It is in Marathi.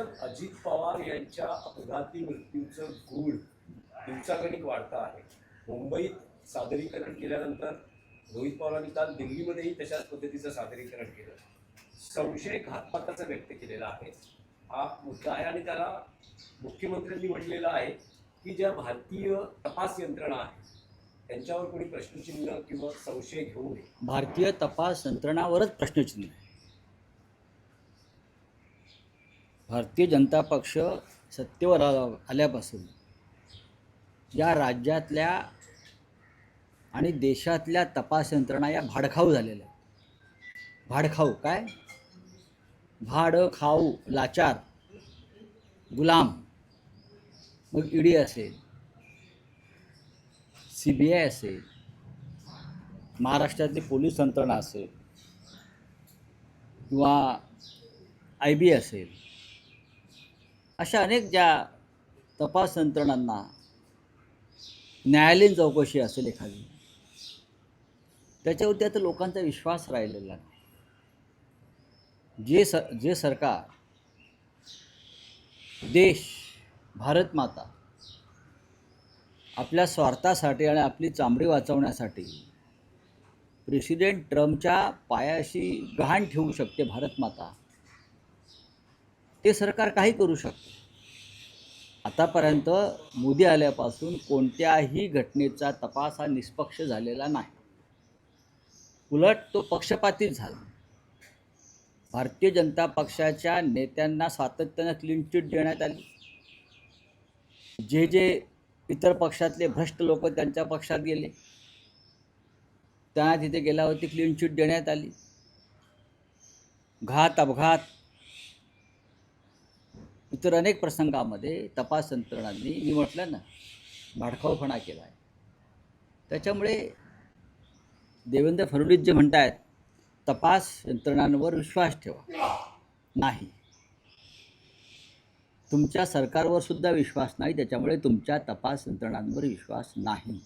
सर, अजित पवार यांच्या अपघाती मृत्यूचं गूढ दिवसागणिक वाढतं आहे. मुंबईत सादरीकरण केल्यानंतर रोहित पवारांनी काल दिल्लीमध्येही तशाच पद्धतीचं सादरीकरण केलं. संशय घातपाताचा व्यक्त केलेला आहे. हा मुद्दा आहे आणि त्याला मुख्यमंत्र्यांनी म्हटलेलं आहे की ज्या भारतीय तपास यंत्रणा आहे त्यांच्यावर कोणी प्रश्नचिन्ह किंवा संशय घेऊ नये. भारतीय तपास यंत्रणावरच प्रश्नचिन्ह आहे. भारतीय जनता पक्ष सत्तेवर आल्यापासून या राज्यातल्या आणि देशातल्या तपास यंत्रणा या भाडखाऊ झालेल्या आहेत. भाडखाऊ काय? भाड खाऊ, लाचार, गुलाम. मग ईडी असेल, CBI असेल, महाराष्ट्रातली पोलीस यंत्रणा असेल किंवा IB असेल, अशा अनेक ज्या तपास यंत्रणांना न्यायालयीन चौकशी असेल एखादी, त्याच्यावरती आता लोकांचा विश्वास राहिलेला नाही. जे सरकार देश, भारत माता आपल्या स्वार्थासाठी आणि आपली चामडी वाचवण्यासाठी प्रेसिडेंट ट्रम्पच्या पायाशी गहाण ठेवू शकते भारत माता, ते सरकार काही करू शकते. आतापर्यंत मोदी आल्यापासून कोणत्याही घटनेचा तपास हा निष्पक्ष झालेला नाही. उलट तो पक्षपातीच झाला. भारतीय जनता पक्षाच्या नेत्यांना सातत्यानं क्लीन चिट देण्यात आली. जे इतर पक्षातले भ्रष्ट लोक त्यांच्या पक्षात गेले त्यांना तिथे गेल्यावरती क्लीन चिट देण्यात आली. घात, अपघात, इतर अनेक प्रसंगामध्ये तपास यंत्रणांनी, मी म्हटलं ना, भाडखाऊपणा केला आहे. त्याच्यामुळे देवेंद्र फडणवीस जे म्हणत आहेत तपास यंत्रणांवर विश्वास ठेवा, नाही, तुमच्या सरकारवर सुद्धा विश्वास नाही, त्याच्यामुळे तुमच्या तपास यंत्रणांवर विश्वास नाही.